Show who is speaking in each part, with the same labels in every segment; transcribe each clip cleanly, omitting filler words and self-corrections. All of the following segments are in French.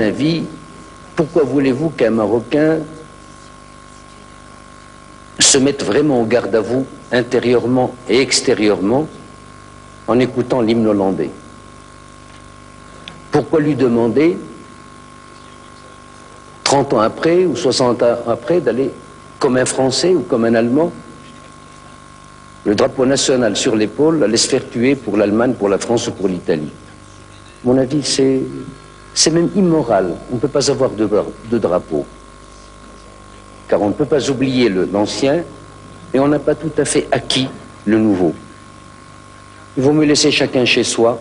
Speaker 1: avis, pourquoi voulez-vous qu'un Marocain se mette vraiment au garde à vous, intérieurement et extérieurement, en écoutant l'hymne hollandais? Pourquoi lui demander, 30 ans après ou 60 ans après, d'aller comme un Français ou comme un Allemand, le drapeau national sur l'épaule, aller se faire tuer pour l'Allemagne, pour la France ou pour l'Italie? À mon avis, c'est même immoral. On ne peut pas avoir de drapeau. Car on ne peut pas oublier l'ancien et on n'a pas tout à fait acquis le nouveau. Il vaut mieux laisser chacun chez soi,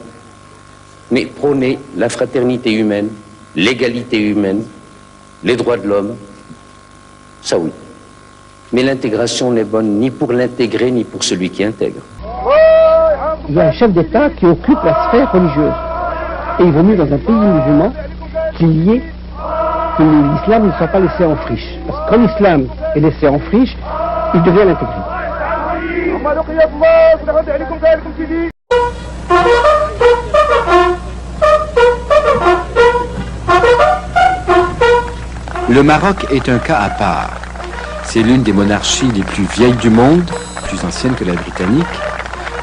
Speaker 1: mais prôner la fraternité humaine, l'égalité humaine, les droits de l'homme, ça oui. Mais l'intégration n'est bonne ni pour l'intégrer ni pour celui qui intègre.
Speaker 2: Il y a un chef d'État qui occupe la sphère religieuse. Et il vaut mieux dans un pays musulman qu'il y ait que l'islam ne soit pas laissé en friche. Parce que quand l'islam est laissé en friche, il devient l'intégrer.
Speaker 3: Le Maroc est un cas à part. C'est l'une des monarchies les plus vieilles du monde, plus ancienne que la britannique.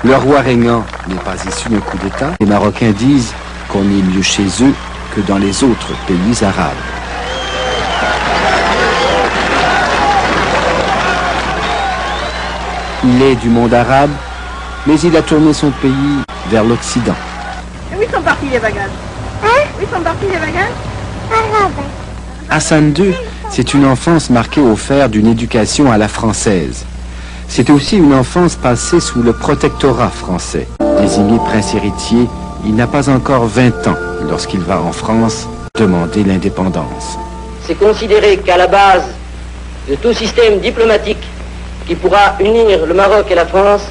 Speaker 3: Le roi régnant n'est pas issu d'un coup d'État. Les Marocains disent qu'on est mieux chez eux que dans les autres pays arabes. Il est du monde arabe, mais il a tourné son pays vers l'Occident.
Speaker 4: Où sont partis les bagages? Où sont partis les bagages? Arabes.
Speaker 3: Hassan II, c'est une enfance marquée au fer d'une éducation à la française. C'est aussi une enfance passée sous le protectorat français. Désigné prince héritier, il n'a pas encore 20 ans lorsqu'il va en France demander l'indépendance.
Speaker 5: C'est considéré qu'à la base de tout système diplomatique qui pourra unir le Maroc et la France,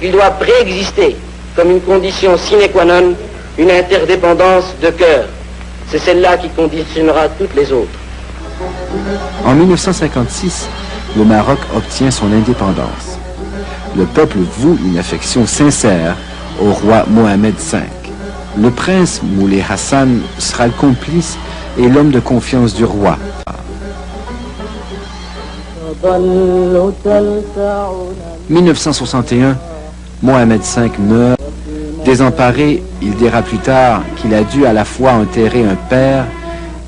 Speaker 5: il doit préexister comme une condition sine qua non une interdépendance de cœur. C'est celle-là qui conditionnera toutes les autres.
Speaker 3: En 1956, le Maroc obtient son indépendance. Le peuple voue une affection sincère au roi Mohamed V. Le prince Moulay Hassan sera le complice et l'homme de confiance du roi. En 1961, Mohamed V meurt. Désemparé, il dira plus tard qu'il a dû à la fois enterrer un père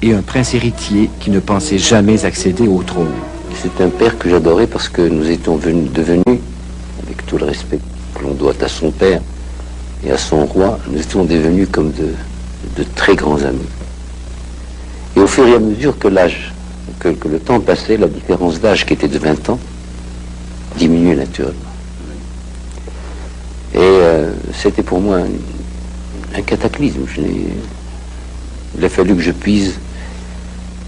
Speaker 3: et un prince héritier qui ne pensait jamais accéder au trône.
Speaker 1: C'est un père que j'adorais parce que nous étions devenus, avec tout le respect que l'on doit à son père et à son roi, nous étions devenus comme de très grands amis. Et au fur et à mesure que l'âge, que le temps passait, la différence d'âge qui était de 20 ans diminuait naturellement. Et c'était pour moi un cataclysme. Il a fallu que je puise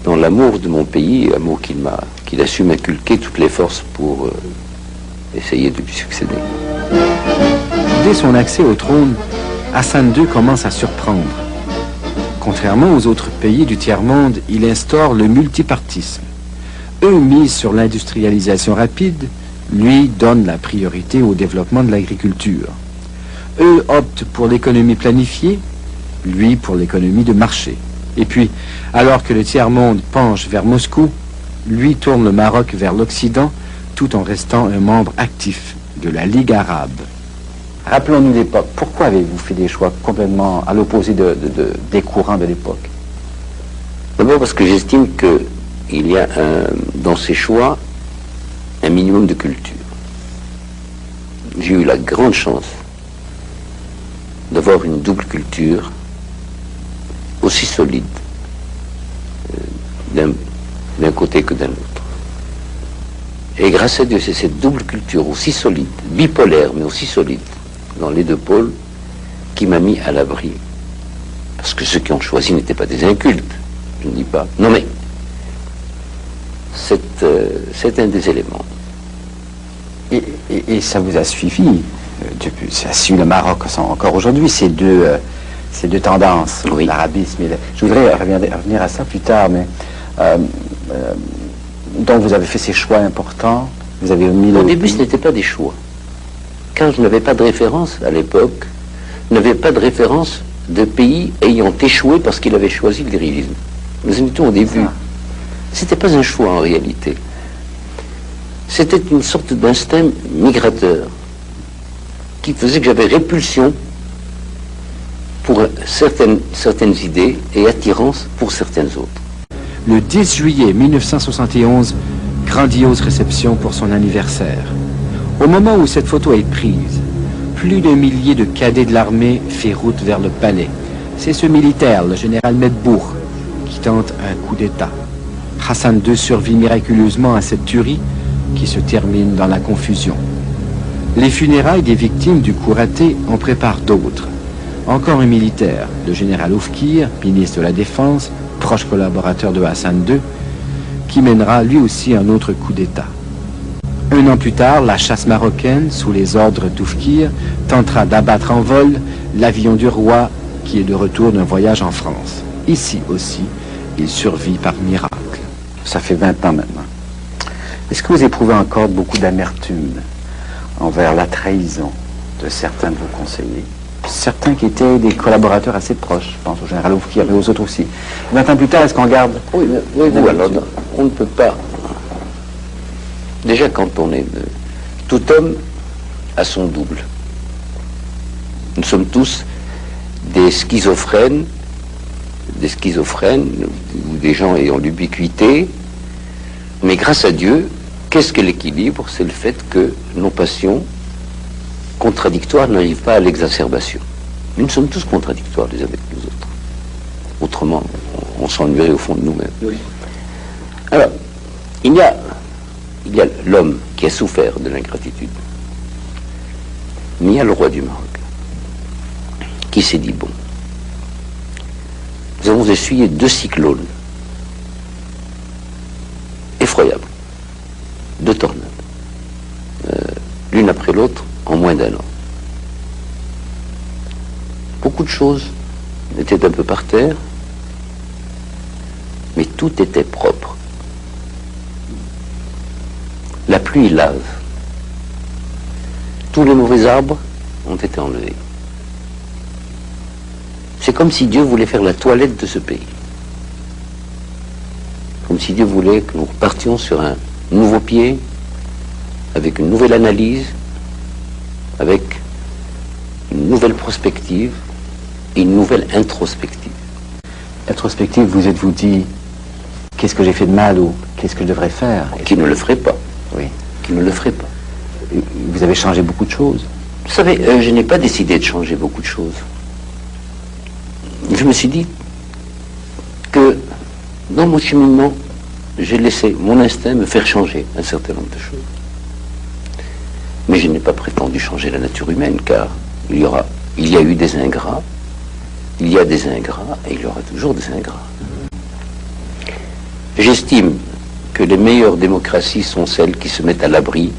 Speaker 1: dans l'amour de mon pays, amour qu'il a su m'inculquer toutes les forces pour essayer de lui succéder.
Speaker 3: Dès son accès au trône, Hassan II commence à surprendre. Contrairement aux autres pays du tiers-monde, il instaure le multipartisme. Eux misent sur l'industrialisation rapide, lui donne la priorité au développement de l'agriculture. Eux optent pour l'économie planifiée, lui pour l'économie de marché. Et puis, alors que le tiers-monde penche vers Moscou, lui tourne le Maroc vers l'Occident, tout en restant un membre actif de la Ligue arabe.
Speaker 6: Rappelons-nous l'époque. Pourquoi avez-vous fait des choix complètement à l'opposé des courants de l'époque?
Speaker 1: D'abord parce que j'estime qu'il y a dans ces choix un minimum de culture. J'ai eu la grande chance d'avoir une double culture aussi solide d'un côté que d'un autre. Et grâce à Dieu, c'est cette double culture aussi solide, bipolaire, mais aussi solide, dans les deux pôles, qui m'a mis à l'abri. Parce que ceux qui ont choisi n'étaient pas des incultes, je ne dis pas. Non mais, c'est un des éléments.
Speaker 6: Et ça vous a suivi, ça a suivi le Maroc encore aujourd'hui, ces deux tendances,
Speaker 1: oui.
Speaker 6: L'arabisme. Je voudrais revenir à ça plus tard, mais donc vous avez fait ces choix importants, vous avez mis
Speaker 1: Au début, ce n'était pas des choix. Quand je n'avais pas de référence à l'époque, je n'avais pas de référence de pays ayant échoué parce qu'il avait choisi le dirigisme. Nous en étions au début. C'était pas un choix en réalité. C'était une sorte d'instinct migrateur qui faisait que j'avais répulsion pour certaines idées et attirance pour certaines autres.
Speaker 3: Le 10 juillet 1971, grandiose réception pour son anniversaire. Au moment où cette photo est prise, plus d'un millier de cadets de l'armée fait route vers le palais. C'est ce militaire, le général Medbourg, qui tente un coup d'État. Hassan II survit miraculeusement à cette tuerie qui se termine dans la confusion. Les funérailles des victimes du coup raté en préparent d'autres. Encore un militaire, le général Oufkir, ministre de la Défense, proche collaborateur de Hassan II, qui mènera lui aussi un autre coup d'État. Un an plus tard, la chasse marocaine, sous les ordres d'Oufkir, tentera d'abattre en vol l'avion du roi qui est de retour d'un voyage en France. Ici aussi, il survit par miracle.
Speaker 6: Ça fait 20 ans maintenant. Est-ce que vous éprouvez encore beaucoup d'amertume envers la trahison de certains de vos conseillers? Certains qui étaient des collaborateurs assez proches, je pense au général Oufkir, mais aux autres aussi. 20 ans plus tard, est-ce qu'on garde?
Speaker 1: Oui, mais alors, on ne peut pas. Déjà, quand on est... Tout homme a son double. Nous sommes tous des schizophrènes ou des gens ayant l'ubiquité, mais grâce à Dieu, qu'est-ce que l'équilibre? C'est le fait que nos passions contradictoires n'arrivent pas à l'exacerbation. Nous sommes tous contradictoires les uns avec les autres. Autrement, on s'ennuierait au fond de nous-mêmes. Oui. Alors, il y a l'homme qui a souffert de l'ingratitude. Mais il y a le roi du Maroc qui s'est dit, bon, nous avons essuyé 2 cyclones effroyables, 2 tornades, l'une après l'autre en moins d'1 an. Beaucoup de choses étaient un peu par terre, mais tout était propre. La pluie lave. Tous les mauvais arbres ont été enlevés. C'est comme si Dieu voulait faire la toilette de ce pays. Comme si Dieu voulait que nous repartions sur un nouveau pied, avec une nouvelle analyse, avec une nouvelle prospective et une nouvelle introspective.
Speaker 6: Introspective, vous êtes-vous dit, qu'est-ce que j'ai fait de mal ou qu'est-ce que je devrais faire?
Speaker 1: Qui ne le ferait pas.
Speaker 6: Oui.
Speaker 1: Qui ne le ferait pas.
Speaker 6: Vous avez changé beaucoup de choses.
Speaker 1: Vous savez, je n'ai pas décidé de changer beaucoup de choses. Je me suis dit que dans mon cheminement, j'ai laissé mon instinct me faire changer un certain nombre de choses. Mais je n'ai pas prétendu changer la nature humaine, car il y a eu des ingrats, il y a des ingrats, et il y aura toujours des ingrats. J'estime que les meilleures démocraties sont celles qui se mettent à l'abri,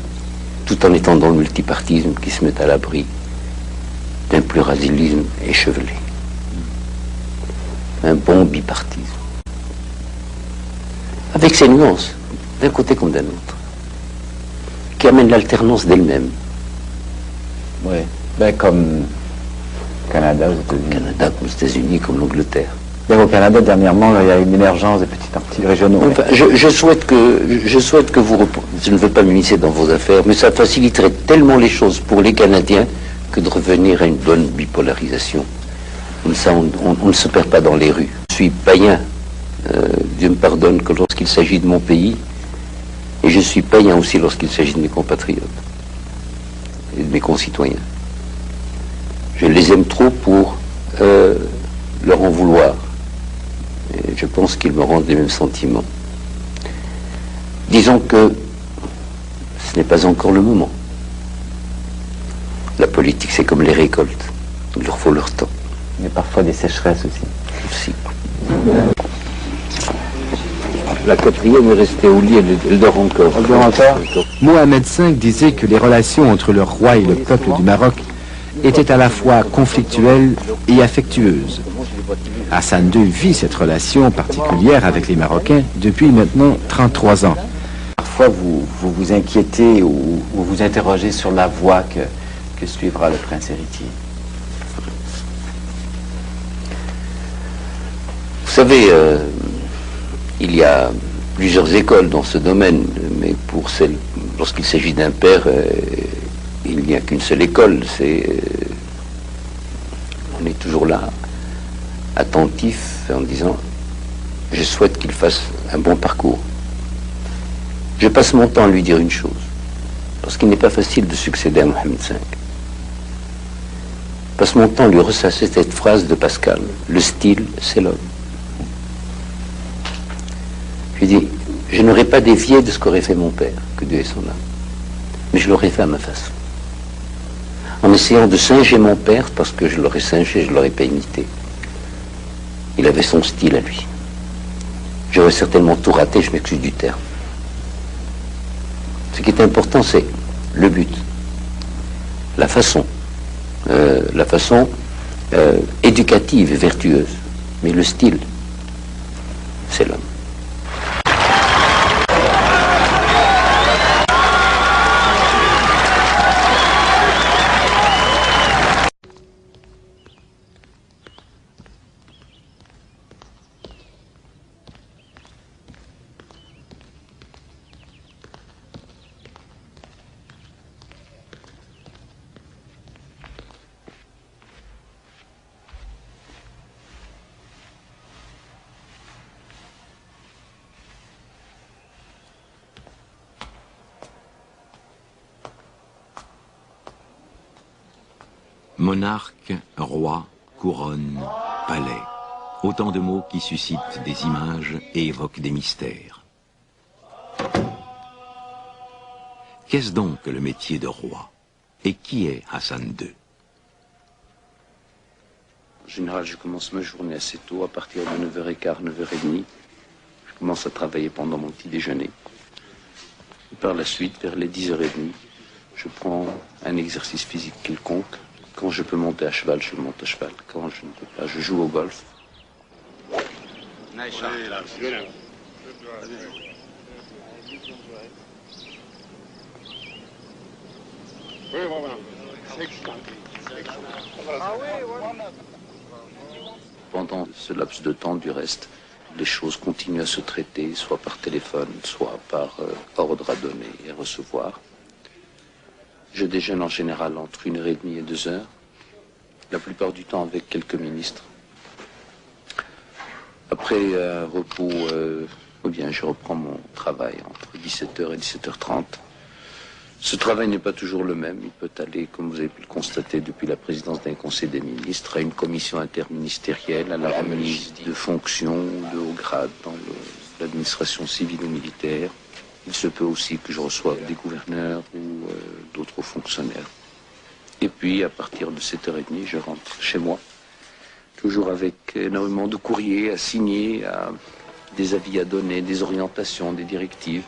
Speaker 1: tout en étant dans le multipartisme, qui se mettent à l'abri d'un pluralisme échevelé. Un bon bipartisme. Avec ses nuances, d'un côté comme d'un autre, qui amène l'alternance d'elle-même.
Speaker 6: Oui, ben comme Canada aux États-Unis.
Speaker 1: Canada comme les États-Unis, comme l'Angleterre.
Speaker 6: Au Canada, dernièrement, il y a une émergence des petits partis régionaux.
Speaker 1: Enfin, je souhaite que vous... Je ne veux pas m'immiscer dans vos affaires, mais ça faciliterait tellement les choses pour les Canadiens que de revenir à une bonne bipolarisation. Comme ça, on ne se perd pas dans les rues. Je suis païen, Dieu me pardonne, que lorsqu'il s'agit de mon pays, et je suis païen aussi lorsqu'il s'agit de mes compatriotes et de mes concitoyens. Je les aime trop pour leur en vouloir. Et je pense qu'ils me rendent les mêmes sentiments. Disons que ce n'est pas encore le moment. La politique, c'est comme les récoltes. Il leur faut leur temps.
Speaker 6: Il y a parfois des sécheresses aussi.
Speaker 1: Aussi. La 4e est restée au lit, elle dort encore.
Speaker 6: Elle dort encore.
Speaker 3: Mohamed V disait que les relations entre le roi et le peuple du Maroc étaient à la fois conflictuelles et affectueuses. Hassan II vit cette relation particulière avec les Marocains depuis maintenant 33 ans.
Speaker 6: Parfois, vous vous inquiétez ou vous interrogez sur la voie que suivra le prince héritier.
Speaker 1: savez, il y a plusieurs écoles dans ce domaine, mais pour celle, lorsqu'il s'agit d'un père, il n'y a qu'une seule école. On est toujours là, attentif, en disant, je souhaite qu'il fasse un bon parcours. Je passe mon temps à lui dire une chose, parce qu'il n'est pas facile de succéder à Mohamed V. Je passe mon temps à lui ressasser cette phrase de Pascal, le style, c'est l'homme. Je lui dis, je n'aurais pas dévié de ce qu'aurait fait mon père, que Dieu ait son âme, mais je l'aurais fait à ma façon. En essayant de singer mon père, parce que je l'aurais singé, je ne l'aurais pas imité. Il avait son style à lui. J'aurais certainement tout raté, je m'excuse du terme. Ce qui est important, c'est le but, la façon éducative et vertueuse. Mais le style, c'est l'homme.
Speaker 7: Monarque, roi, couronne, palais. Autant de mots qui suscitent des images et évoquent des mystères. Qu'est-ce donc que le métier de roi? Et qui est Hassan II?
Speaker 1: En général, je commence ma journée assez tôt, à partir de 9h15, 9h30. Je commence à travailler pendant mon petit déjeuner. Et par la suite, vers les 10h30, je prends un exercice physique quelconque. Quand je peux monter à cheval, je monte à cheval. Quand je ne peux pas, je joue au golf. Pendant ce laps de temps, du reste, les choses continuent à se traiter, soit par téléphone, soit par ordre à donner et recevoir. Je déjeune en général entre 1h30 et 2h, la plupart du temps avec quelques ministres. Après un repos, ou bien je reprends mon travail entre 17h et 17h30. Ce travail n'est pas toujours le même. Il peut aller, comme vous avez pu le constater depuis la présidence d'un conseil des ministres, à une commission interministérielle, à la remise de fonctions de haut grade dans l'administration civile ou militaire. Il se peut aussi que je reçoive des gouverneurs ou d'autres fonctionnaires. Et puis, à partir de 7h30, je rentre chez moi, toujours avec énormément de courriers à signer, des avis à donner, des orientations, des directives.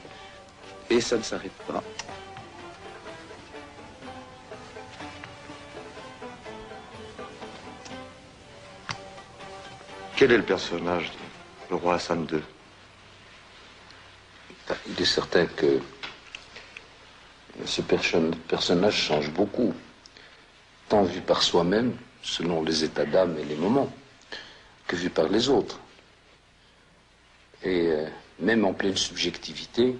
Speaker 1: Et ça ne s'arrête pas.
Speaker 8: Quel est le personnage du roi Hassan II?
Speaker 1: Il est certain que ce personnage change beaucoup, tant vu par soi-même, selon les états d'âme et les moments, que vu par les autres. Et même en pleine subjectivité,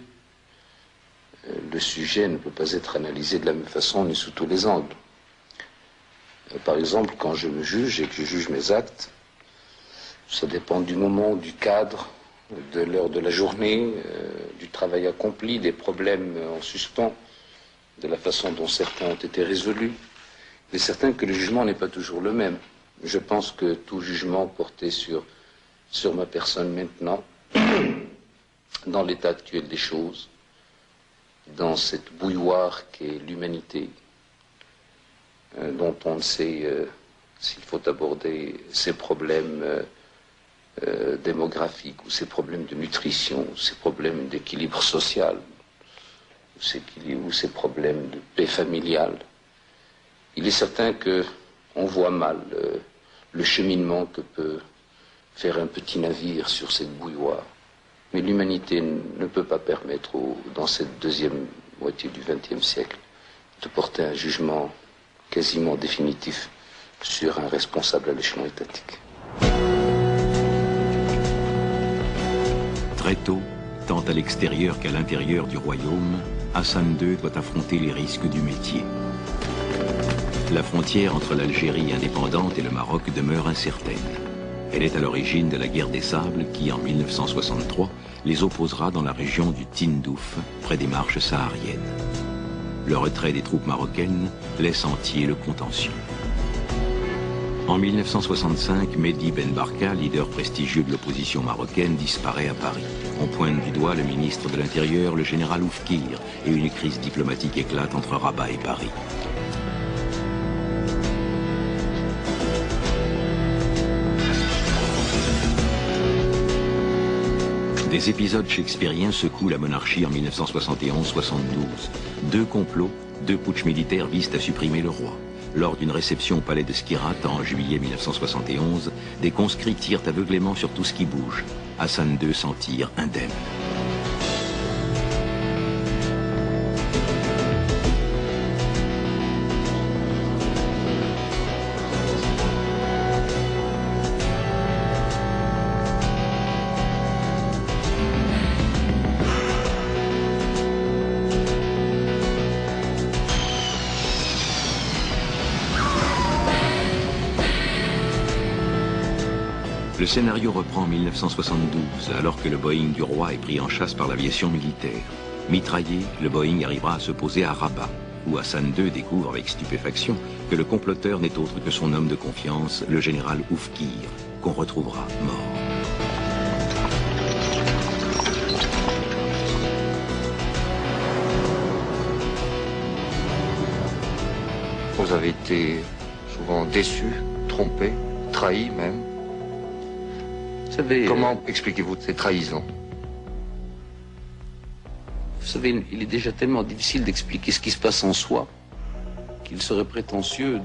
Speaker 1: le sujet ne peut pas être analysé de la même façon ni sous tous les angles. Par exemple, quand je me juge et que je juge mes actes, ça dépend du moment, du cadre, de l'heure de la journée, du travail accompli, des problèmes en suspens, de la façon dont certains ont été résolus. Il est certain que le jugement n'est pas toujours le même. Je pense que tout jugement porté sur ma personne maintenant, dans l'état actuel des choses, dans cette bouilloire qu'est l'humanité, dont on ne sait s'il faut aborder ces problèmes démographiques, ou ces problèmes de nutrition, ou ces problèmes d'équilibre social, ou ces problèmes de paix familiale. Il est certain qu'on voit mal le cheminement que peut faire un petit navire sur cette bouilloire. Mais l'humanité ne peut pas permettre, dans cette deuxième moitié du XXe siècle, de porter un jugement quasiment définitif sur un responsable à l'échelon étatique.
Speaker 7: Très tôt, tant à l'extérieur qu'à l'intérieur du royaume, Hassan II doit affronter les risques du métier. La frontière entre l'Algérie indépendante et le Maroc demeure incertaine. Elle est à l'origine de la guerre des sables qui, en 1963, les opposera dans la région du Tindouf, près des marches sahariennes. Le retrait des troupes marocaines laisse entier le contentieux. En 1965, Mehdi Ben Barka, leader prestigieux de l'opposition marocaine, disparaît à Paris. On pointe du doigt le ministre de l'Intérieur, le général Oufkir, et une crise diplomatique éclate entre Rabat et Paris. Des épisodes shakespeariens secouent la monarchie en 1971-72. 2 complots, 2 putschs militaires visent à supprimer le roi. Lors d'une réception au palais de Skhirat en juillet 1971, des conscrits tirent aveuglément sur tout ce qui bouge. Hassan II s'en tire indemne. Le scénario reprend en 1972, alors que le Boeing du roi est pris en chasse par l'aviation militaire. Mitraillé, le Boeing arrivera à se poser à Rabat, où Hassan II découvre avec stupéfaction que le comploteur n'est autre que son homme de confiance, le général Oufkir, qu'on retrouvera mort.
Speaker 8: Vous avez été souvent déçu, trompé, trahi même.
Speaker 1: Vous savez,
Speaker 8: comment expliquez-vous ces trahisons?
Speaker 1: Vous savez, il est déjà tellement difficile d'expliquer ce qui se passe en soi qu'il serait prétentieux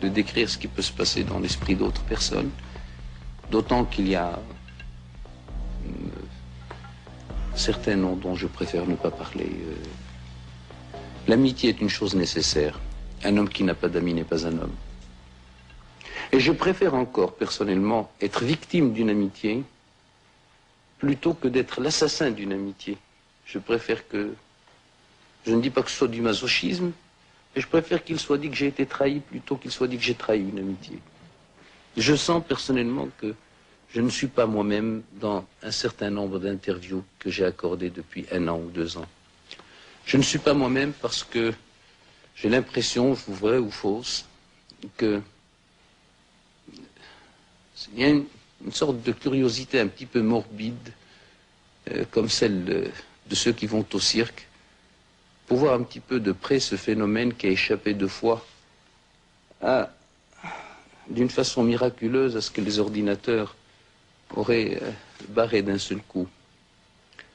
Speaker 1: de décrire ce qui peut se passer dans l'esprit d'autres personnes. D'autant qu'il y a certains noms dont je préfère ne pas parler. L'amitié est une chose nécessaire. Un homme qui n'a pas d'amis n'est pas un homme. Et je préfère encore, personnellement, être victime d'une amitié plutôt que d'être l'assassin d'une amitié. Je préfère que... Je ne dis pas que ce soit du masochisme, mais je préfère qu'il soit dit que j'ai été trahi plutôt qu'il soit dit que j'ai trahi une amitié. Je sens personnellement que je ne suis pas moi-même dans un certain nombre d'interviews que j'ai accordées depuis 1 an ou 2 ans. Je ne suis pas moi-même parce que j'ai l'impression, vraie ou fausse, que il y a une sorte de curiosité un petit peu morbide, comme celle de ceux qui vont au cirque, pour voir un petit peu de près ce phénomène qui a échappé 2 fois d'une façon miraculeuse à ce que les ordinateurs auraient barré d'un seul coup.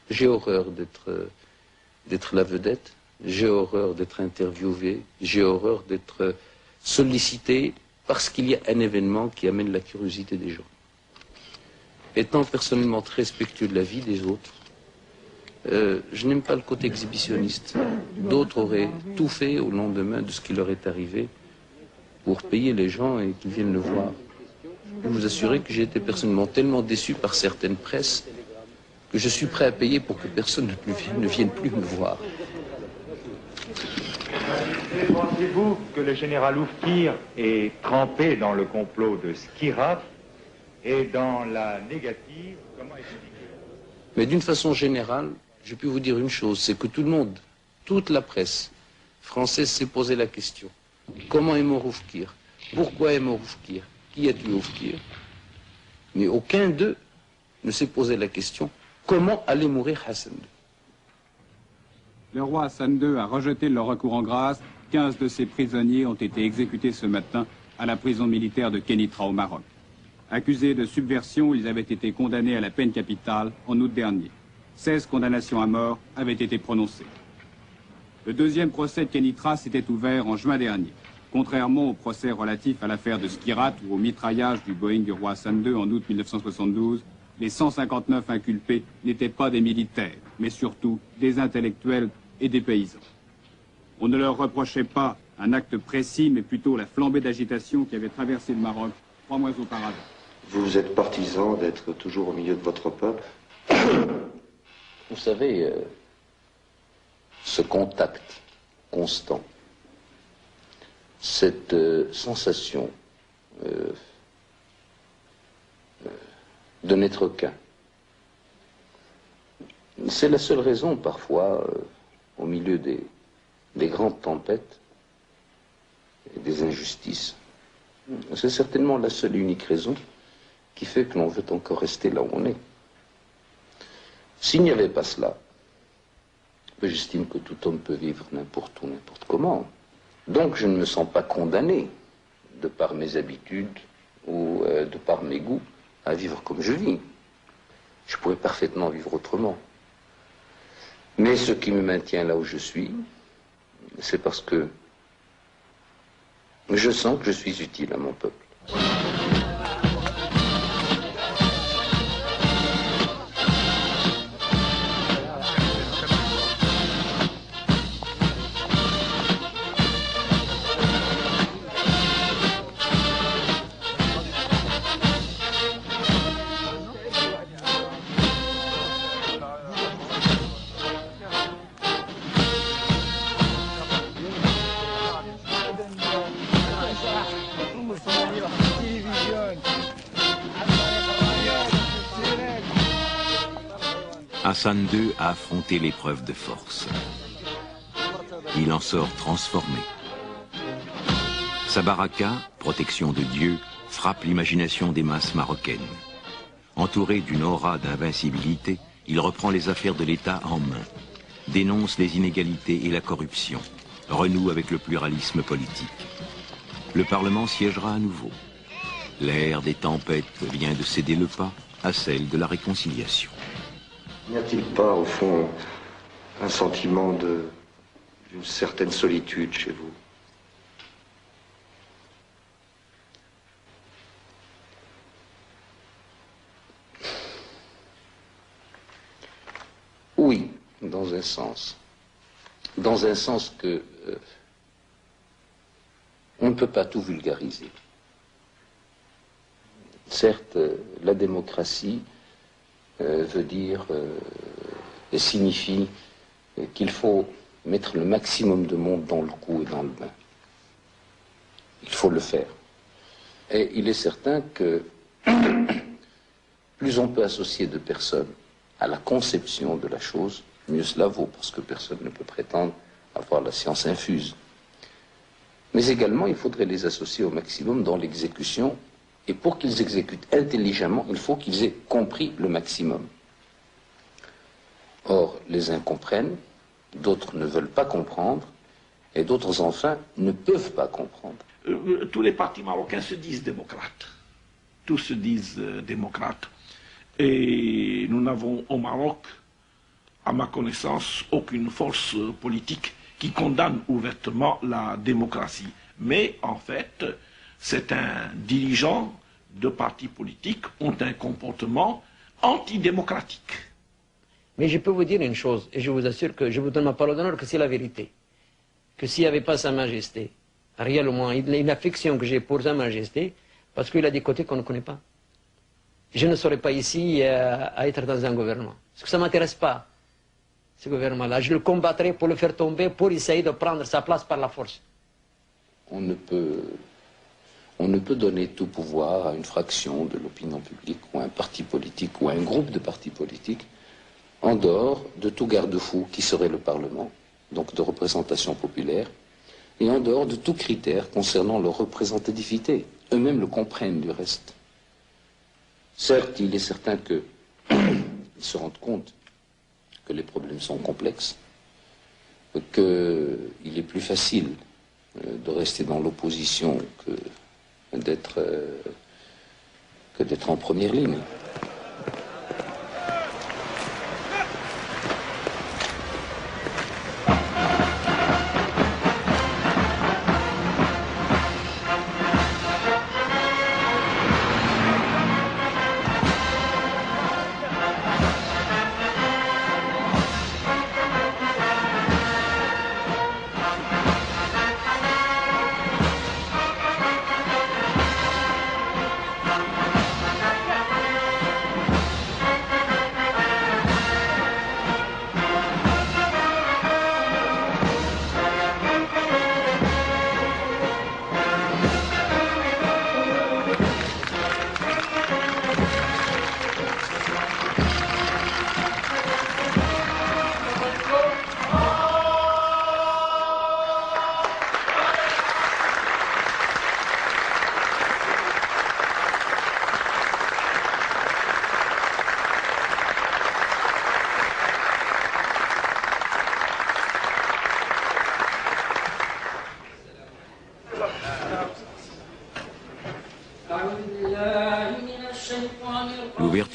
Speaker 1: J'ai horreur d'être la vedette, j'ai horreur d'être interviewé, j'ai horreur d'être sollicité parce qu'il y a un événement qui amène la curiosité des gens. Étant personnellement très respectueux de la vie des autres, je n'aime pas le côté exhibitionniste. D'autres auraient tout fait au lendemain de ce qui leur est arrivé pour payer les gens et qu'ils viennent le voir. Je peux vous assurer que j'ai été personnellement tellement déçu par certaines presses que je suis prêt à payer pour que personne ne vienne plus me voir.
Speaker 9: Pensez-vous que le général Oufkir est trempé dans le complot de Skhirat et dans la négative? Comment
Speaker 1: Mais d'une façon générale, je peux vous dire une chose, c'est que tout le monde, toute la presse française s'est posé la question. Comment est mort Oufkir? Pourquoi est mort Oufkir? Qui a tué Oufkir? Mais aucun d'eux ne s'est posé la question, comment allait mourir Hassan II?
Speaker 10: Le roi Hassan II a rejeté le recours en grâce. 15 de ses prisonniers ont été exécutés ce matin à la prison militaire de Kénitra au Maroc. Accusés de subversion, ils avaient été condamnés à la peine capitale en août dernier. 16 condamnations à mort avaient été prononcées. Le 2e procès de Kénitra s'était ouvert en juin dernier. Contrairement au procès relatif à l'affaire de Skhirat ou au mitraillage du Boeing du roi Hassan II en août 1972, les 159 inculpés n'étaient pas des militaires, mais surtout des intellectuels et des paysans. On ne leur reprochait pas un acte précis, mais plutôt la flambée d'agitation qui avait traversé le Maroc 3 mois auparavant.
Speaker 8: Vous êtes partisan d'être toujours au milieu de votre peuple?
Speaker 1: Vous savez, ce contact constant, cette sensation de n'être qu'un, c'est la seule raison parfois, au milieu des grandes tempêtes et des injustices, c'est certainement la seule et unique raison qui fait que l'on veut encore rester là où on est. S'il n'y avait pas cela, j'estime que tout homme peut vivre n'importe où, n'importe comment. Donc je ne me sens pas condamné, de par mes habitudes ou de par mes goûts, à vivre comme je vis. Je pourrais parfaitement vivre autrement. Mais ce qui me maintient là où je suis, c'est parce que je sens que je suis utile à mon peuple.
Speaker 7: Hassan II a affronté l'épreuve de force. Il en sort transformé. Sa baraka, protection de Dieu, frappe l'imagination des masses marocaines. Entouré d'une aura d'invincibilité, il reprend les affaires de l'État en main, dénonce les inégalités et la corruption, renoue avec le pluralisme politique. Le Parlement siégera à nouveau. L'ère des tempêtes vient de céder le pas à celle de la réconciliation.
Speaker 8: N'y a-t-il pas, au fond, un sentiment d'une certaine solitude chez vous?
Speaker 1: Oui, dans un sens. Dans un sens que on ne peut pas tout vulgariser. Certes, la démocratie veut dire et signifie qu'il faut mettre le maximum de monde dans le coup et dans le bain. Il faut le faire. Et il est certain que plus on peut associer de personnes à la conception de la chose, mieux cela vaut, parce que personne ne peut prétendre avoir la science infuse. Mais également, il faudrait les associer au maximum dans l'exécution. Et pour qu'ils exécutent intelligemment, il faut qu'ils aient compris le maximum. Or, les uns comprennent, d'autres ne veulent pas comprendre, et d'autres, enfin, ne peuvent pas comprendre.
Speaker 11: Tous les partis marocains se disent démocrates. Tous se disent démocrates. Et nous n'avons au Maroc, à ma connaissance, aucune force politique qui condamne ouvertement la démocratie. Mais, en fait, certains dirigeants de partis politiques ont un comportement antidémocratique.
Speaker 12: Mais je peux vous dire une chose, et je vous assure que je vous donne ma parole d'honneur que c'est la vérité. Que s'il n'y avait pas Sa Majesté, réellement, une affection que j'ai pour Sa Majesté, parce qu'il a des côtés qu'on ne connaît pas. Je ne serais pas ici à être dans un gouvernement. Parce que ça ne m'intéresse pas, ce gouvernement-là. Je le combattrai pour le faire tomber, pour essayer de prendre sa place par la force.
Speaker 1: On ne peut donner tout pouvoir à une fraction de l'opinion publique, ou à un parti politique, ou à un groupe de partis politiques, en dehors de tout garde-fou qui serait le Parlement, donc de représentation populaire, et en dehors de tout critère concernant leur représentativité. Eux-mêmes le comprennent du reste. Certes, il est certain qu'ils se rendent compte que les problèmes sont complexes, qu'il est plus facile de rester dans l'opposition que d'être en première ligne.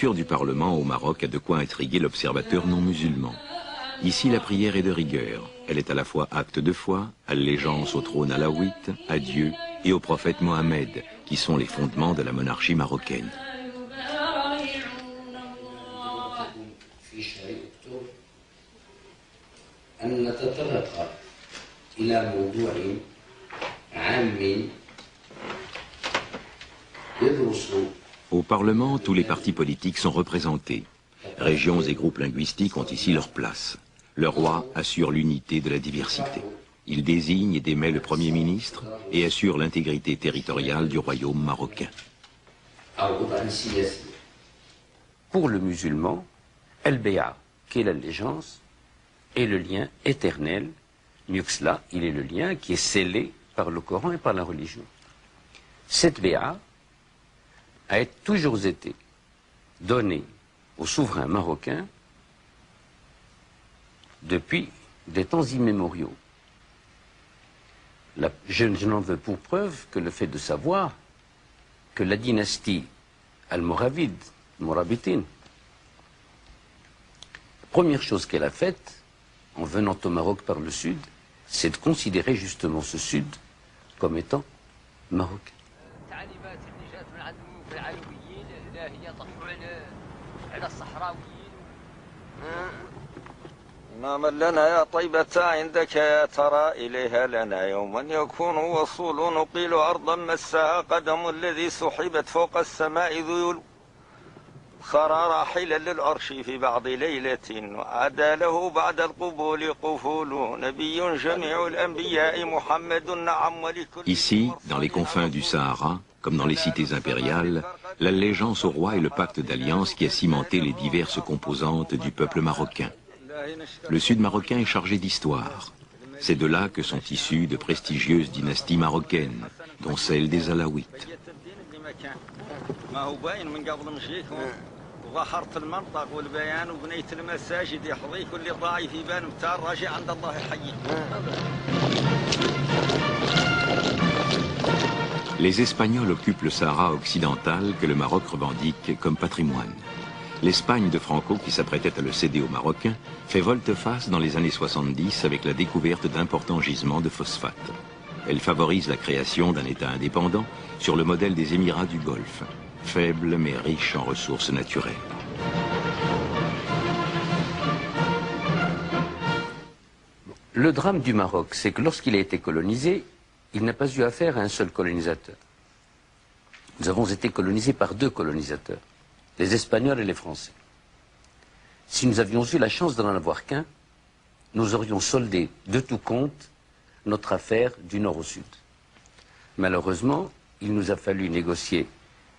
Speaker 7: posture du Parlement au Maroc a de quoi intriguer l'observateur non musulman. Ici, la prière est de rigueur. Elle est à la fois acte de foi, allégeance au trône alaouite, à Dieu et au prophète Mohammed, qui sont les fondements de la monarchie marocaine. Au Parlement, tous les partis politiques sont représentés. Régions et groupes linguistiques ont ici leur place. Le roi assure l'unité de la diversité. Il désigne et démet le Premier ministre et assure l'intégrité territoriale du royaume marocain.
Speaker 1: Pour le musulman, El-Béa, qui est l'allégeance, est le lien éternel. Mieux que cela, il est le lien qui est scellé par le Coran et par la religion. Cette Béa a toujours été donnée au souverain marocain depuis des temps immémoriaux. Je n'en veux pour preuve que le fait de savoir que la dynastie almoravide, Mourabitine, la première chose qu'elle a faite en venant au Maroc par le sud, c'est de considérer justement ce sud comme étant marocain.
Speaker 13: نعم لنا يا طيبة عندك يا ترى إليها لنا يوما يكون وصول نقيل أرضا مسها قدم الذي سحبت فوق السماء ذيول صار راحلا للعرش في بعض ليلة وعدا له بعد القبول قفول نبي جميع الأنبياء محمد نعم ولكل.
Speaker 7: Ici, dans les confins du Sahara, comme dans les cités impériales, l'allégeance au roi est le pacte d'alliance qui a cimenté les diverses composantes du peuple marocain. Le sud marocain est chargé d'histoire. C'est de là que sont issues de prestigieuses dynasties marocaines, dont celle des Alaouites. Les Espagnols occupent le Sahara occidental que le Maroc revendique comme patrimoine. L'Espagne de Franco, qui s'apprêtait à le céder aux Marocains, fait volte-face dans les années 70 avec la découverte d'importants gisements de phosphate. Elle favorise la création d'un État indépendant sur le modèle des Émirats du Golfe, faible mais riche en ressources naturelles.
Speaker 1: Le drame du Maroc, c'est que lorsqu'il a été colonisé, il n'a pas eu affaire à un seul colonisateur. Nous avons été colonisés par deux colonisateurs, les Espagnols et les Français. Si nous avions eu la chance d'en avoir qu'un, nous aurions soldé de tout compte notre affaire du nord au sud. Malheureusement, il nous a fallu négocier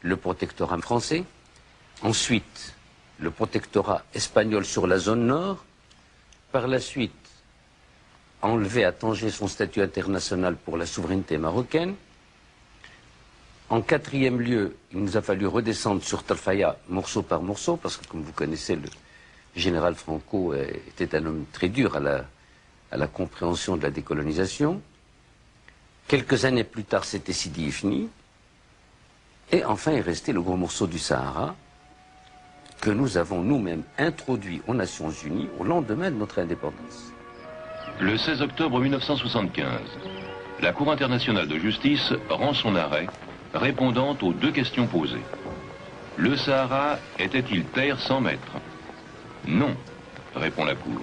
Speaker 1: le protectorat français, ensuite le protectorat espagnol sur la zone nord, par la suite enlever à Tanger son statut international pour la souveraineté marocaine. En quatrième lieu, il nous a fallu redescendre sur Tarfaya morceau par morceau, parce que comme vous connaissez, le général Franco était un homme très dur à la compréhension de la décolonisation. Quelques années plus tard, c'était Sidi Ifni. Et enfin est resté le gros morceau du Sahara, que nous avons nous-mêmes introduit aux Nations Unies au lendemain de notre indépendance.
Speaker 14: Le 16 octobre 1975, la Cour internationale de justice rend son arrêt répondant aux deux questions posées. Le Sahara était-il terre sans maître? Non, répond la Cour.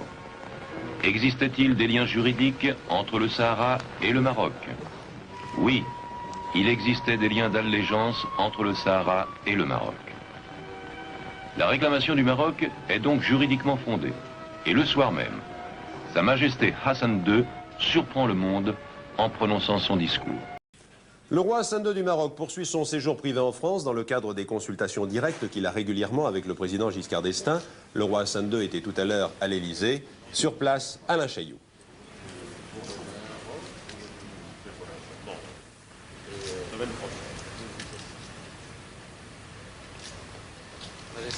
Speaker 14: Existait-il des liens juridiques entre le Sahara et le Maroc? Oui, il existait des liens d'allégeance entre le Sahara et le Maroc. La réclamation du Maroc est donc juridiquement fondée. Et le soir même, Sa Majesté Hassan II surprend le monde en prononçant son discours.
Speaker 15: Le roi Hassan II du Maroc poursuit son séjour privé en France dans le cadre des consultations directes qu'il a régulièrement avec le président Giscard d'Estaing. Le roi Hassan II était tout à l'heure à l'Élysée. Sur place, Alain Chailloux.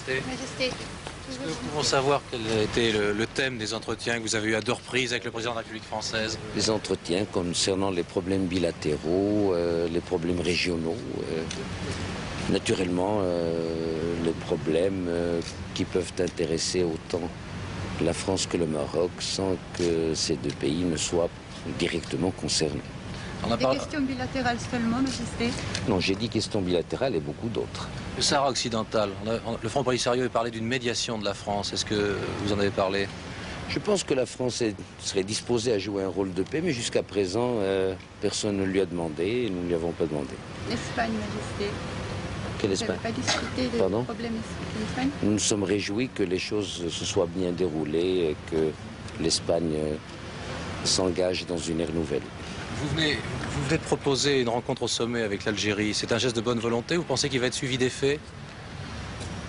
Speaker 16: Majesté, est-ce que nous pouvons savoir quel était le thème des entretiens que vous avez eu à deux reprises avec le président de la République française?
Speaker 1: Les entretiens concernant les problèmes bilatéraux, les problèmes régionaux, naturellement les problèmes qui peuvent intéresser autant la France que le Maroc sans que ces deux pays ne soient directement concernés.
Speaker 17: Des questions bilatérales seulement, Majesté?
Speaker 1: Non, j'ai dit questions bilatérales et beaucoup d'autres.
Speaker 16: Le Sahara occidental, le Front Polisario a parlé d'une médiation de la France. Est-ce que vous en avez parlé?
Speaker 1: Je pense que la France serait disposée à jouer un rôle de paix, mais jusqu'à présent, personne ne lui a demandé et nous ne lui avons pas demandé.
Speaker 17: L'Espagne, Majesté.
Speaker 1: Quelle Espagne?
Speaker 17: Vous n'avez pas discuté des problèmes de l'Espagne?
Speaker 1: Nous nous sommes réjouis que les choses se soient bien déroulées et que l'Espagne s'engage dans une ère nouvelle.
Speaker 16: Vous venez de proposer une rencontre au sommet avec l'Algérie. C'est un geste de bonne volonté? Vous pensez qu'il va être suivi des faits?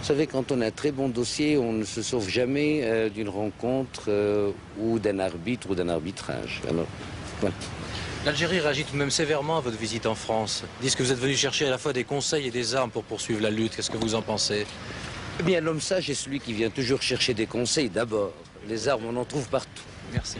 Speaker 1: Vous savez, quand on a un très bon dossier, on ne se sauve jamais d'une rencontre ou d'un arbitre ou d'un arbitrage. Alors, voilà.
Speaker 16: L'Algérie réagit tout de même sévèrement à votre visite en France. Ils disent que vous êtes venu chercher à la fois des conseils et des armes pour poursuivre la lutte. Qu'est-ce que vous en pensez?
Speaker 1: Eh bien, l'homme sage est celui qui vient toujours chercher des conseils d'abord. Les armes, on en trouve partout.
Speaker 16: Merci.